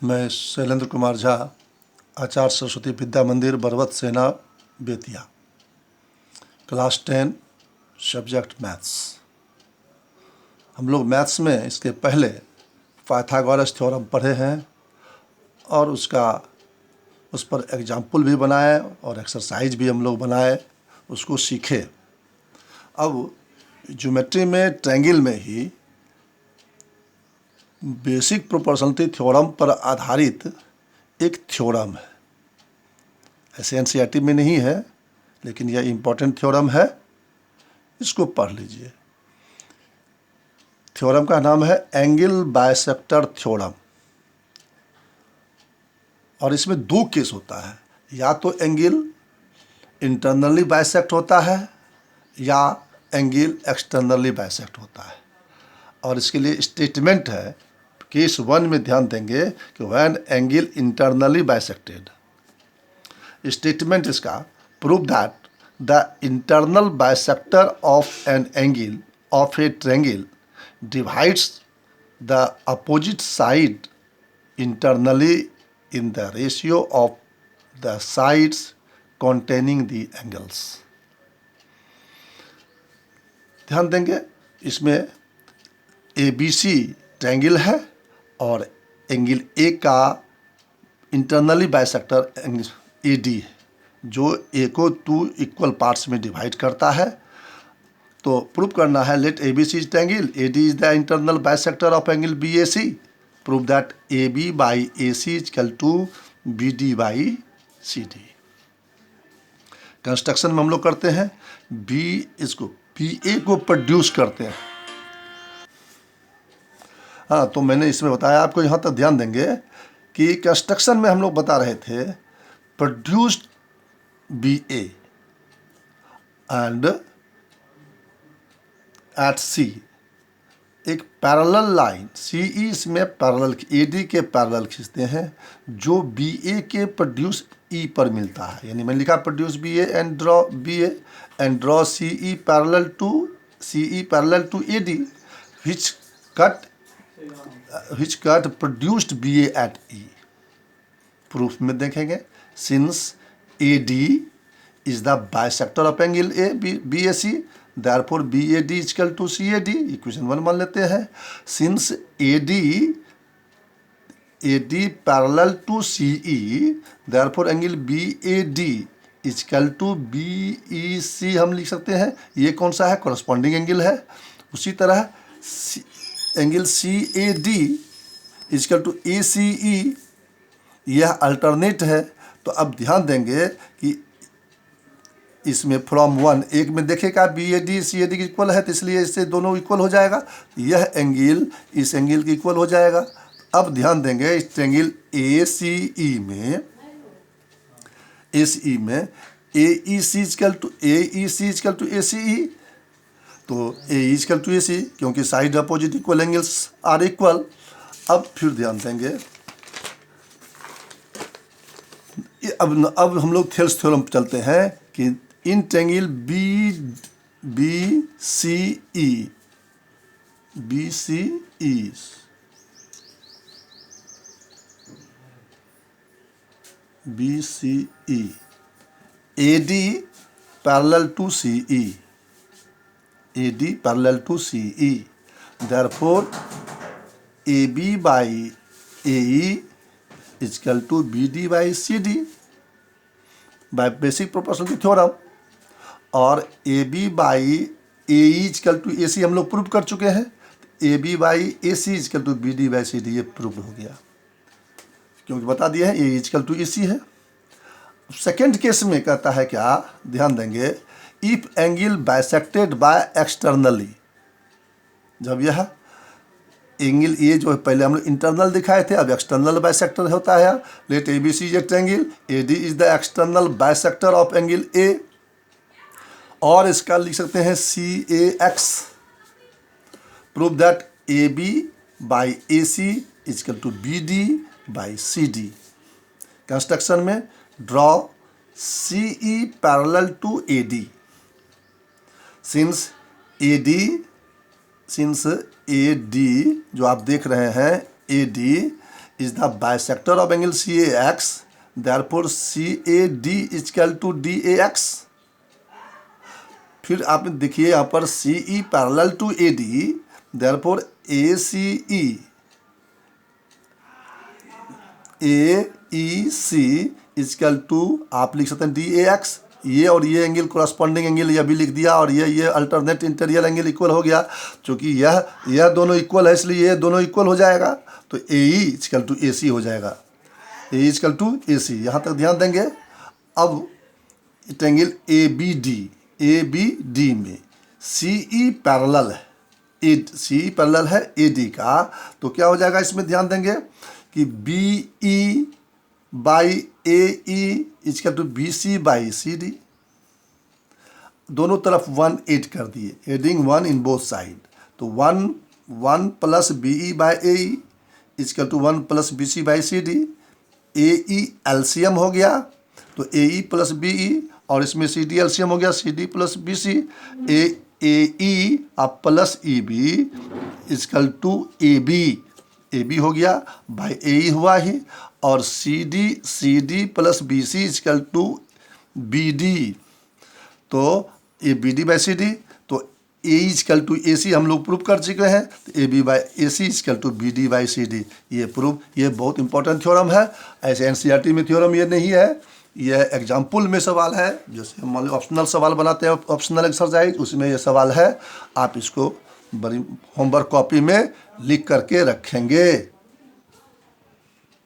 मैं शैलेंद्र कुमार झा, आचार्य सरस्वती विद्या मंदिर, बरवत सेना, बेतिया। Class 10 subject maths. हम लोग मैथ्स में इसके पहले पाइथागोरस थ्योरम पढ़े हैं और उस पर एग्जाम्पल भी बनाए और एक्सरसाइज भी हम लोग बनाए, उसको सीखे। अब ज्योमेट्री में ट्रायंगल में ही बेसिक प्रोपोर्शनलिटी थ्योरम पर आधारित एक थ्योरम है। ऐसे एनसीईआरटी में नहीं है, लेकिन यह इम्पोर्टेंट थ्योरम है, इसको पढ़ लीजिए। थ्योरम का नाम है एंगल बाइसेक्टर थ्योरम और इसमें दो केस होता है, या तो एंगल इंटरनली बाइसेक्ट होता है या एंगल एक्सटर्नली बाइसेक्ट होता है। और इसके लिए स्टेटमेंट है, केस 1 में ध्यान देंगे कि when angle internally bisected, statement इसका prove that the internal bisector of an angle of a triangle divides the opposite side internally in the ratio of the sides containing the angles। ध्यान देंगे, इसमें ABC triangle है और angle A का internally bisector angle AD है, जो A को 2 equal parts में डिवाइड करता है। तो प्रूव करना है, let ABC is triangle, AD is the internal bisector of angle BAC, prove that AB by AC is equal to BD by CD। Construction में हम लोग करते हैं, इसको BA को प्रोड्यूस करते हैं। हाँ, तो मैंने इसमें बताया आपको, यहाँ तक ध्यान देंगे कि कंस्ट्रक्शन में हम लोग बता रहे थे produced BA and at C एक पैरेलल लाइन CE में पैरेलल AD के पैरेलल खींचते हैं, जो BA के प्रोड्यूस E पर मिलता है। यानी मैंने लिखा produce BA and draw BA and draw CE parallel to AD which cut produced BA at E। Proof में देखेंगे, since AD is the bisector of angle BAC, therefore BAD is equal to CAD, equation 1 मान लेते हैं। Since AD parallel to CE, therefore angle BAD is equal to BEC हम लिख सकते हैं। ये कौन सा है? कॉरस्पॉन्डिंग एंगल है। उसी तरह angle CAD is equal to ACE, यह अल्टरनेट है। तो अब ध्यान देंगे कि इसमें फ्रॉम 1 एक में देखेगा BAD CAD की इक्वल है, तो इसलिए इससे दोनों इक्वल हो जाएगा। यह एंगल इस एंगल की इक्वल हो जाएगा। अब ध्यान देंगे, इस एंगल ACE में AEC इक्वल टू ACE, तो AE इक्वल टू AC, क्योंकि side opposite equal angles are equal. अब फिर ध्यान देंगे, अब हम लोग थेल्स थ्योरम पर चलते हैं कि in triangle BCE AD parallel to CE, therefore AB by AE is equal to BD by CD by basic proportionality theorem. और AB by AE equal to AC हम लोग प्रूव कर चुके हैं। AB by AC equal to BD by CD ये prove हो गया, क्योंकि बता दिया है AE इक्वल टू AC है। सेकेंड केस में कहता है क्या, ध्यान देंगे, if angle bisected by externally, जब यह एंगल ये जो पहले हम लोग इंटरनल दिखाए थे, अब एक्सटर्नल बाइसेक्टर होता है। Let ABC is a triangle, AD is the external bisector of angle A, और इसका लिख सकते हैं CAX, prove that AB by AC is equal to BD by CD। Construction में draw CE parallel to AD, since AD जो आप देख रहे हैं AD is the bisector of angle C A X, therefore C A D equal to D A X. फिर आप देखिए यहाँ पर C E parallel to A D, therefore A C E C equal to आप लिख सकते हैं D A x. ये और ये एंगल कोरस्पॉन्डिंग एंगल यह भी लिख दिया, और ये अल्टरनेट इंटीरियर एंगल इक्वल हो गया। क्योंकि यह दोनों इक्वल है इसलिए ये दोनों इक्वल हो जाएगा, तो ए ई इक्वल टू ए सी हो जाएगा। ए इक्वल टू ए सी, यहाँ तक ध्यान देंगे। अब एंगल ए बी डी में सी ई पैरेलल है, सी ई पैरेलल है ए डी का, तो क्या हो जाएगा इसमें ध्यान देंगे कि B E by A E equal to B C by C D. दोनों तरफ 1 ऐड कर दिए, एडिंग 1 इन बोथ साइड, तो 1 plus B E by A E equal to 1 plus B C by C D. A E LCM हो गया, तो ए E plus B ई, और इसमें सी डी एलसीएम हो गया, C D plus B C. A E अब plus E B equal to A B हो गया, बाई ए ई हुआ ही, और C D plus B C equal to B D, तो A B D by C D, तो A equal to ए सी हम लोग प्रूव कर चुके हैं, तो A B by A C equal to B D by C D, ये prove, ये बहुत इंपॉर्टेंट थ्योरम है। ऐसे एनसीईआरटी में थ्योरम ये नहीं है, यह एग्जाम्पल में सवाल है। जैसे हम मान लो ऑप्शनल सवाल बनाते हैं, ऑप्शनल एक्सरसाइज, उसमें ये सवाल है। आप इसको बड़ी होमवर्क कॉपी में लिख करके रखेंगे।